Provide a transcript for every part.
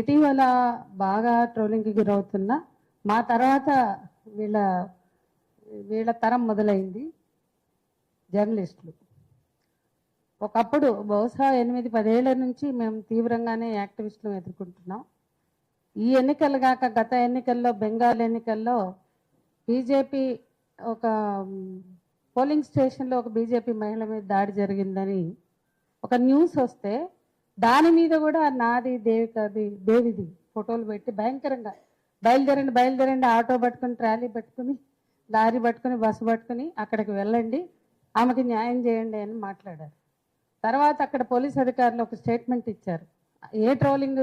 ఇటీవల బాగా ట్రోలింగ్కి గురవుతున్న మా తర్వాత వీళ్ళ వీళ్ళ తరం మొదలైంది జర్నలిస్టులు. ఒకప్పుడు బహుశా 8-10 ఏళ్ల నుంచి మేము తీవ్రంగానే యాక్టివిస్టులు ఎదుర్కొంటున్నాం. ఈ ఎన్నికలు కాక గత ఎన్నికల్లో బెంగాల్ ఎన్నికల్లో బీజేపీ ఒక పోలింగ్ స్టేషన్లో ఒక బీజేపీ మహిళ మీద దాడి జరిగిందని ఒక న్యూస్ వస్తే దాని మీద కూడా నాది దేవిది ఫోటోలు పెట్టి భయంకరంగా బయలుదేరండి ఆటో పట్టుకుని ట్రాలీ పట్టుకుని లారీ పట్టుకుని బస్సు పట్టుకుని అక్కడికి వెళ్ళండి, ఆమెకి న్యాయం చేయండి అని మాట్లాడారు. తర్వాత అక్కడ పోలీస్ అధికారులు ఒక స్టేట్మెంట్ ఇచ్చారు, ఏ ట్రోలింగ్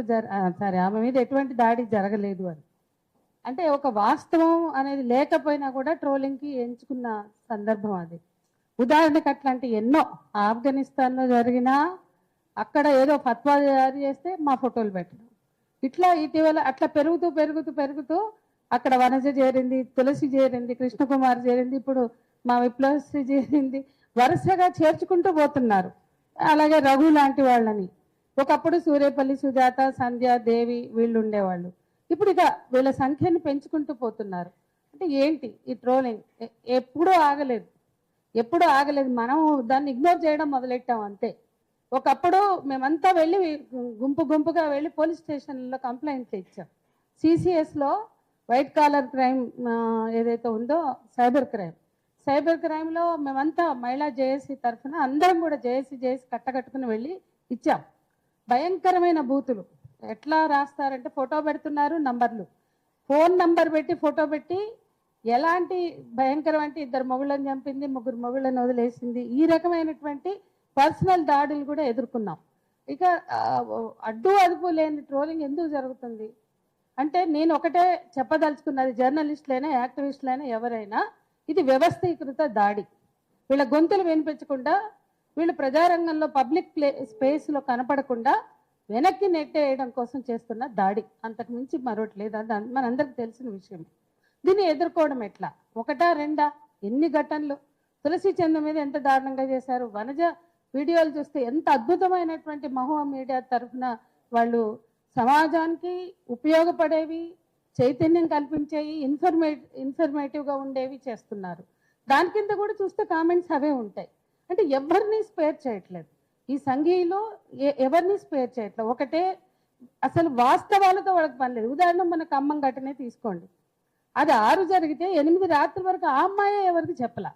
సరే ఆమె మీద ఎటువంటి దాడి జరగలేదు అని. అంటే ఒక వాస్తవం అనేది లేకపోయినా కూడా ట్రోలింగ్కి ఎంచుకున్న సందర్భం అది. ఉదాహరణకు అట్లాంటి ఎన్నో ఆఫ్ఘనిస్తాన్లో జరిగినా అక్కడ ఏదో ఫత్వా జారీ చేస్తే మా ఫోటోలు పెట్టడం, ఇట్లా ఇటీవల అట్లా పెరుగుతూ అక్కడ వనజ చేరింది, తులసి చేరింది, కృష్ణకుమార్ చేరింది, ఇప్పుడు మా విప్లవశ్రీ చేరింది, వరుసగా చేర్చుకుంటూ పోతున్నారు. అలాగే రఘు లాంటి వాళ్ళని, ఒకప్పుడు సూర్యపల్లి సుజాత, సంధ్య, దేవి వీళ్ళు ఉండేవాళ్ళు, ఇప్పుడు ఇక వీళ్ళ సంఖ్యను పెంచుకుంటూ పోతున్నారు. అంటే ఏంటి ఈ ట్రోలింగ్? ఎప్పుడూ ఆగలేదు. మనం దాన్ని ఇగ్నోర్ చేయడం మొదలెట్టాం అంతే. ఒకప్పుడు మేమంతా వెళ్ళి గుంపుగా వెళ్ళి పోలీస్ స్టేషన్లో కంప్లైంట్లు ఇచ్చాం. సిసిఎస్లో వైట్ కాలర్ క్రైమ్ ఏదైతే ఉందో సైబర్ క్రైమ్లో మేమంతా మహిళా జేఏసీ తరఫున అందరం కూడా జేఏసీ కట్టకట్టుకుని వెళ్ళి ఇచ్చాం. భయంకరమైన బూతులు ఎట్లా రాస్తారంటే ఫోటో పెడుతున్నారు, నంబర్లు, ఫోన్ నంబర్ పెట్టి ఫోటో పెట్టి ఎలాంటి భయంకరం అంటే 2 మొగుళ్ళని చంపింది, 3 మొగుళ్ళని వదిలేసింది, ఈ రకమైనటువంటి పర్సనల్ దాడులు కూడా ఎదుర్కొన్నాం. ఇక అడ్డు అదుపు లేని ట్రోలింగ్ ఎందుకు జరుగుతుంది అంటే నేను ఒకటే చెప్పదలుచుకున్నది, జర్నలిస్టులైనా యాక్టివిస్టులైనా ఎవరైనా ఇది వ్యవస్థీకృత దాడి. వీళ్ళ గొంతులు వినిపించకుండా, వీళ్ళు ప్రజారంగంలో పబ్లిక్ స్పేస్లో కనపడకుండా వెనక్కి నెట్టేయడం కోసం చేస్తున్న దాడి, అంతకు మించి మరొకటి లేదు. అది మనందరికి తెలిసిన విషయం. దీన్ని ఎదుర్కోవడం ఎట్లా? 1-2 ఎన్ని ఘటనలు? తులసి చంద్ర మీద ఎంత దారుణంగా చేశారు, వనజ వీడియోలు చూస్తే ఎంత అద్భుతమైనటువంటి మహువా మీడియా తరఫున వాళ్ళు సమాజానికి ఉపయోగపడేవి, చైతన్యం కల్పించేవి, ఇన్ఫర్మేటివ్గా ఉండేవి చేస్తున్నారు. దాని కింద కూడా చూస్తే కామెంట్స్ అవే ఉంటాయి. అంటే ఎవరిని స్పేర్ చేయట్లేదు ఈ సంఘీయులు, ఎవరిని స్పేర్ చేయట్లేదు. ఒకటే అసలు వాస్తవాలతో వాళ్ళకి పని లేదు. ఉదాహరణ మన ఖమ్మం ఘటనే తీసుకోండి, అది 6 జరిగితే 8 రాత్రి వరకు ఆ అమ్మాయి ఎవరికి చెప్పలా.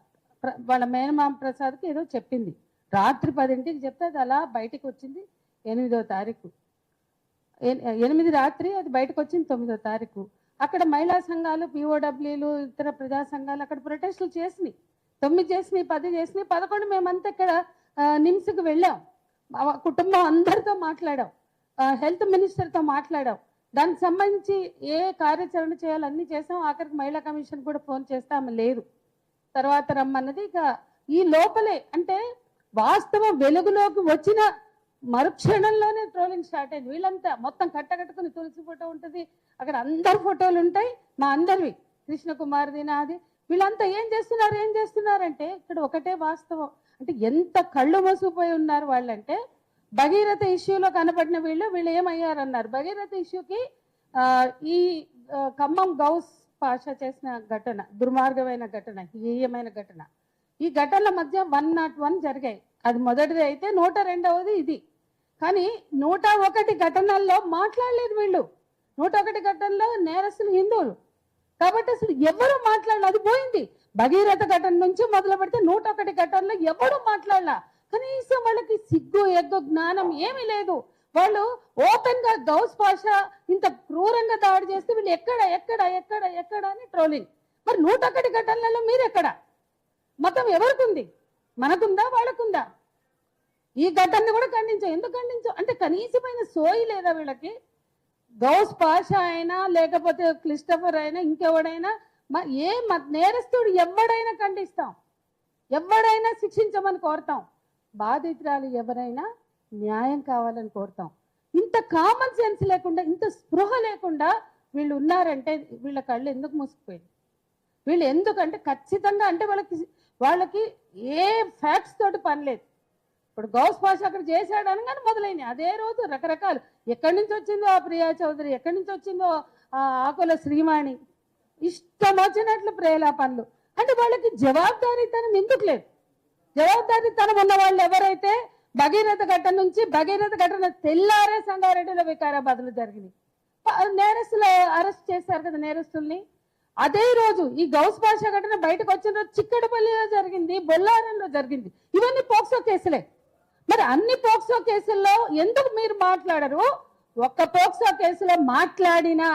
వాళ్ళ మేనమామ ప్రసాద్కి ఏదో చెప్పింది, రాత్రి 10ంటికి చెప్తే అది అలా బయటకు వచ్చింది 8వ తారీఖు, 8 రాత్రి అది బయటకు వచ్చింది 9వ తారీఖు. అక్కడ మహిళా సంఘాలు, పిఓడబ్ల్యూలు, ఇతర ప్రజా సంఘాలు అక్కడ ప్రొటెస్టులు చేసినాయి. 9 చేసినాయి, 10 చేసినాయి, 11 మేమంతా ఇక్కడ నిమ్స్కి వెళ్ళాం, కుటుంబం అందరితో మాట్లాడాం, హెల్త్ మినిస్టర్తో మాట్లాడాం, దానికి సంబంధించి ఏ కార్యాచరణ చేయాలో అన్నీ చేసాం. ఆఖరికి మహిళా కమిషన్ కూడా ఫోన్ చేస్తే ఆమె లేదు, తర్వాత రమ్మన్నది. ఇక ఈ లోపలే అంటే వాస్తవం వెలుగులోకి వచ్చిన మరుక్షణంలోనే ట్రోలింగ్ స్టార్ట్ అయింది. వీళ్ళంతా మొత్తం కట్టకట్టుకుని తులసి ఫోటో ఉంటుంది, అక్కడ అందరి ఫోటోలు ఉంటాయి, మా అందరివి, కృష్ణకుమార్ది, నాది. వీళ్ళంతా ఏం చేస్తున్నారంటే ఇక్కడ ఒకటే వాస్తవం. అంటే ఎంత కళ్ళు మోసిపోయి ఉన్నారు వాళ్ళంటే, భగీరథ ఇష్యూలో కనపడిన వీళ్ళు ఏమయ్యారన్నారు. భగీరథ ఇష్యూకి ఈ ఖమ్మం గౌస్ పాషా చేసిన ఘటన దుర్మార్గమైన ఘటన, హేయమైన ఘటన. ఈ ఘటనల మధ్య 101 జరిగాయి. అది మొదటిది అయితే 102వది ఇది. కానీ 101 ఘటనల్లో మాట్లాడలేదు వీళ్ళు. 101 ఘటనలో నేరస్తులు హిందువులు కాబట్టి అసలు ఎవరు మాట్లాడలేదు, అది పోయింది. భగీరథ ఘటన నుంచి మొదలు పెడితే 101 ఘటనలో ఎవరు మాట్లాడలా. కనీసం వాళ్ళకి సిగ్గు, ఎగ్గు, జ్ఞానం ఏమీ లేదు. వాళ్ళు ఓపెన్ గా గౌస్ పాషా ఇంత క్రూరంగా దాడి చేస్తే వీళ్ళు ఎక్కడ అని ట్రోలింగ్. మరి 101 ఘటనలలో మీరెక్కడ? మతం ఎవరికి ఉంది? మనకుందా, వాళ్ళకుందా? ఈ ఘటనని కూడా ఖండించాం. ఎందుకు ఖండించాం అంటే కనీసమైన సోయి లేదా వీళ్ళకి? గౌస్ పాషా అయినా లేకపోతే క్రిస్టఫర్ అయినా ఇంకెవడైనా నేరస్తుడు ఎవడైనా ఖండిస్తాం, ఎవడైనా శిక్షించమని కోరుతాం, బాధితురాలు ఎవరైనా న్యాయం కావాలని కోరుతాం. ఇంత కామన్ సెన్స్ లేకుండా, ఇంత స్పృహ లేకుండా వీళ్ళు ఉన్నారంటే వీళ్ళ కళ్ళు ఎందుకు మూసుకుపోయింది? వీళ్ళు ఎందుకంటే ఖచ్చితంగా అంటే వాళ్ళకి ఏ ఫ్యాక్ట్స్ తోటి పని లేదు. ఇప్పుడు గౌస్ పాష అక్కడ చేశాడు అనగానే మొదలైనవి. అదే రోజు రకరకాలు ఎక్కడి నుంచి వచ్చిందో ఆ ప్రియా చౌదరి, ఎక్కడి నుంచి వచ్చిందో ఆ ఆకుల శ్రీవాణి, ఇష్టం వచ్చినట్లు ప్రేలాపనలు. అంటే వాళ్ళకి జవాబుదారీతనం ఎందుకు లేదు? జవాబుదారీతనం ఉన్న వాళ్ళు ఎవరైతే భగీరథ ఘటన నుంచి భగీరథ ఘటన తెల్లారే సంగారెడ్డిలో వికారాబాద్లో జరిగింది. నేరస్తులు అరెస్ట్ చేశారు కదా నేరస్తుల్ని. అదే రోజు ఈ గౌస్ భాష ఘటన బయటకు వచ్చిన రోజు చిక్కడపల్లిలో జరిగింది, బొల్లారంలో జరిగింది. ఇవన్నీ పోక్సో కేసులే. మరి అన్ని పోక్సో కేసుల్లో ఎందుకు మీరు మాట్లాడరు? ఒక్క పోక్సో కేసులో మాట్లాడినా,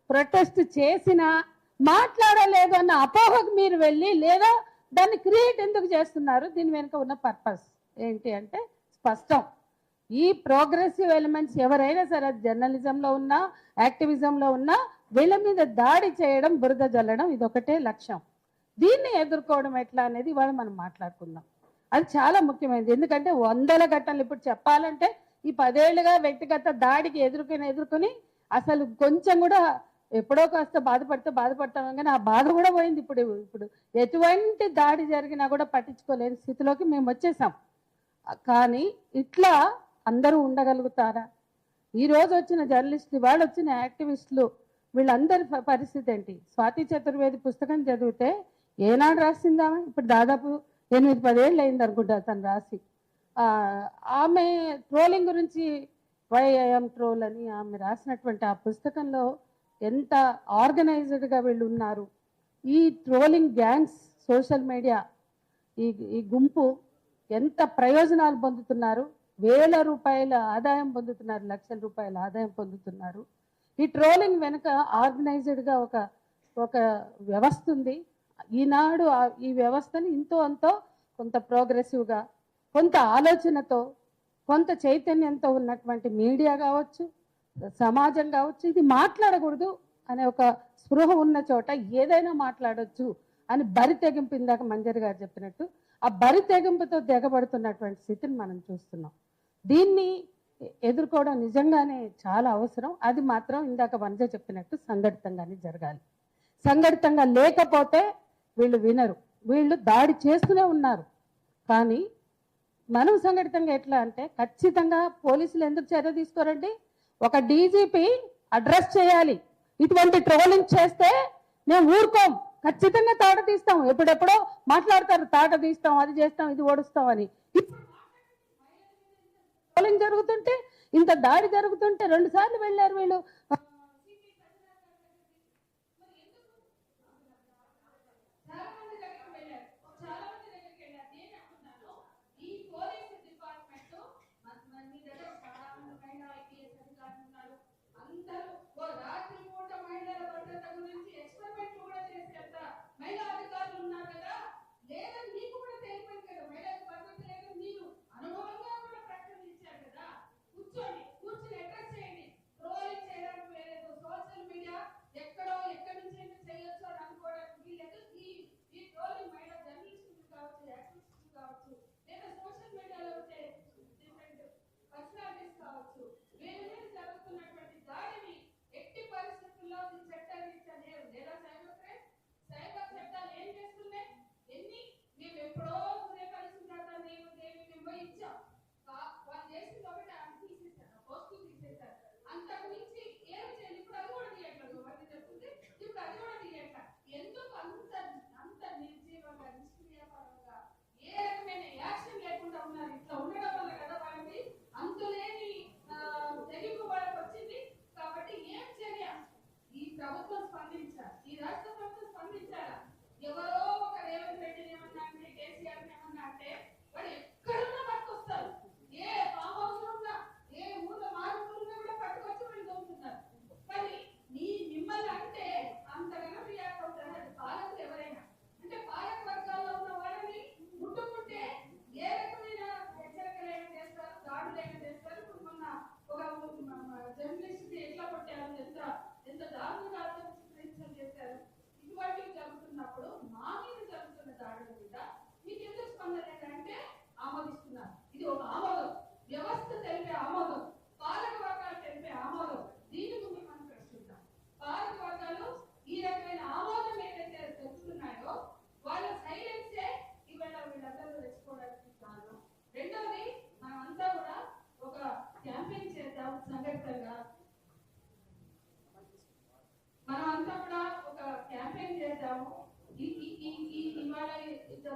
ప్రొటెస్ట్ చేసినా, మాట్లాడలేదు అన్న అపోహకు మీరు వెళ్ళి లేదా దాన్ని క్రియేట్ ఎందుకు చేస్తున్నారు? దీని వెనుక ఉన్న పర్పస్ ఏంటి అంటే స్పష్టం. ఈ ప్రోగ్రెసివ్ ఎలిమెంట్స్ ఎవరైనా సరే జర్నలిజంలో ఉన్నా, యాక్టివిజంలో ఉన్నా, వీళ్ళ మీద దాడి చేయడం, బురద జల్లడం, ఇదొకటే లక్ష్యం. దీన్ని ఎదుర్కోవడం ఎట్లా అనేది ఇవాళ మనం మాట్లాడుకుందాం. అది చాలా ముఖ్యమైనది. ఎందుకంటే వందల ఘటనలు ఇప్పుడు చెప్పాలంటే ఈ 10 ఏళ్లుగా వ్యక్తిగత దాడికి ఎదుర్కొని అసలు కొంచెం కూడా ఎప్పుడో కాస్త బాధపడతాం కానీ ఆ బాధ కూడా పోయింది. ఇప్పుడు ఎటువంటి దాడి జరిగినా కూడా పట్టించుకోలేని స్థితిలోకి మేము వచ్చేసాం. కానీ ఇట్లా అందరూ ఉండగలుగుతారా? ఈ రోజు వచ్చిన జర్నలిస్టులు, వాళ్ళు వచ్చిన యాక్టివిస్టులు, వీళ్ళందరి పరిస్థితి ఏంటి? స్వాతి చతుర్వేది పుస్తకం చదివితే ఏనాడు రాసిందామా? ఇప్పుడు దాదాపు 8-10 ఏళ్ళు అయింది అనుకుంటా తను రాసి. ఆమె ట్రోలింగ్ గురించి వైఐఎం ట్రోల్ అని ఆమె రాసినటువంటి ఆ పుస్తకంలో ఎంత ఆర్గనైజ్డ్గా వీళ్ళు ఉన్నారు. ఈ ట్రోలింగ్ గ్యాంగ్స్, సోషల్ మీడియా ఈ గుంపు ఎంత ప్రయోజనాలు పొందుతున్నారు? వేల రూపాయల ఆదాయం పొందుతున్నారు, లక్షల రూపాయల ఆదాయం పొందుతున్నారు. ఈ ట్రోలింగ్ వెనుక ఆర్గనైజ్డ్గా ఒక వ్యవస్థ ఉంది. ఈనాడు ఈ వ్యవస్థని ఇంతో అంతో కొంత ప్రోగ్రెసివ్గా, కొంత ఆలోచనతో, కొంత చైతన్యంతో ఉన్నటువంటి మీడియా కావచ్చు, సమాజం కావచ్చు, ఇది మాట్లాడకూడదు అనే ఒక స్పృహ ఉన్న చోట ఏదైనా మాట్లాడొచ్చు అని బరి తెగింపు, ఇందాక మంజరి గారు చెప్పినట్టు ఆ బరి తెగింపుతో దిగబడుతున్నటువంటి స్థితిని మనం చూస్తున్నాం. దీన్ని ఎదుర్కోవడం నిజంగానే చాలా అవసరం. అది మాత్రం ఇందాక వంజ చెప్పినట్టు సంఘటితంగానే జరగాలి. సంఘటితంగా లేకపోతే వీళ్ళు వినరు, వీళ్ళు దాడి చేస్తూనే ఉన్నారు. కానీ మనం సంఘటితంగా ఎట్లా అంటే ఖచ్చితంగా పోలీసులు ఎందుకు చర్య తీసుకోరండి? ఒక డీజీపీ అడ్రస్ చేయాలి. ఇటువంటి ట్రోలింగ్ చేస్తే మేము ఊరుకోం, ఖచ్చితంగా తాట తీస్తాం. ఎప్పుడెప్పుడో మాట్లాడతారు, తాట తీస్తాం, అది చేస్తాం, ఇది ఓడుస్తాం అని. ట్రోలింగ్ జరుగుతుంటే, ఇంత దాడి జరుగుతుంటే 2 సార్లు వెళ్ళారు వీళ్ళు.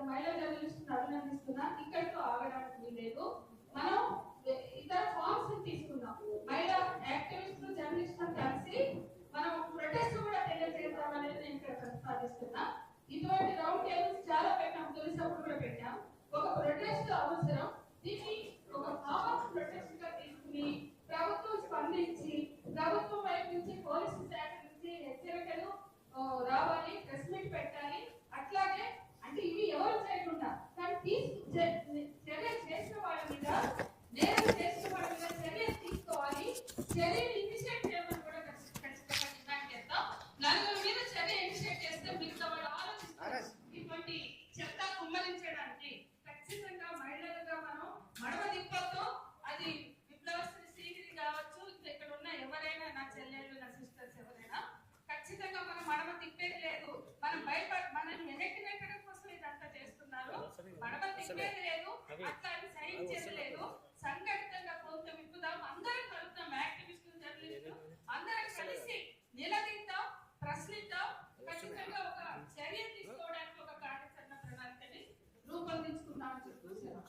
మహిళా జర్నలిస్టులను అభినందిస్తున్నా. ఇక్కడితో ఆగడానికి లేదు. మనం ఇతర ఫార్మ్స్ తీసుకుందాం. మహిళా యాక్టివిస్టులు జర్నలిస్టులు కలిసి మనం ప్రొటెస్ట్ కూడా తెలియజేద్దామనేది నేను ఇక్కడ ప్రతిపాదిస్తున్నా. ఇటువంటి రౌండ్ టేబుల్స్ చాలా పెట్టాం, తొలిసప్పుడు కూడా పెట్టాం. ఒక ప్రొటెస్ట్ అవసరం. దీన్ని ఒక ఫార్మ్ ఆఫ్ ప్రొటెస్ట్ గా తీసుకుని ప్రభుత్వం స్పందించి ప్రభుత్వం వైపు నుంచి పోలీసు శాఖ నుంచి హెచ్చరికలు రావాలి, ప్రెస్ మీట్ పెట్టాలి. అట్లాగే అంటే ఇవి ఎవరు చేయకుండా కానీ చర్య చేసిన వాళ్ళ మీద, నేరం చేసిన వాళ్ళ మీద చర్యలు తీసుకోవాలి. చర్యలు ఇనిషియేట్ చేయమని కూడా ఖచ్చితంగా డిమాండ్ చేస్తాం. నలుగురు మీద చర్య ఇనిషియేట్ చేస్తే మిగతా వాళ్ళు ఆలోచిస్తారు. ఇటువంటి చెత్త కుమ్మరించడానికి ఖచ్చితంగా మహిళలుగా మనం మడమ తిప్పతో, అది విప్లవశ్రీ శ్రీగిరి కావచ్చు, ఇక్కడ ఉన్న ఎవరైనా, నా చెల్లెళ్ళు, నా సిస్టర్స్ ఎవరైనా, ఖచ్చితంగా మనం మడమ తిప్పేది లేదు. మనం మనం వెనక్కి నెట్టడం కోసం ఇదంతా చేస్తున్నారు. మడమ తిప్పేది లేదు, అట్లా సహించేది లేదు. సంఘటితంగా కొంత విప్పుదాం, అందరం కలుపుతాం, యాక్టివిస్టులు, జర్నలిస్టులు అందరం కలిసి నిలదీద్దాం, ప్రశ్నిద్దాం. ఖచ్చితంగా ఒక చర్య తీసుకోవడానికి ఒక కార్యాచరణ ప్రణాళికని రూపొందించుకుందామని చెప్తున్నాను.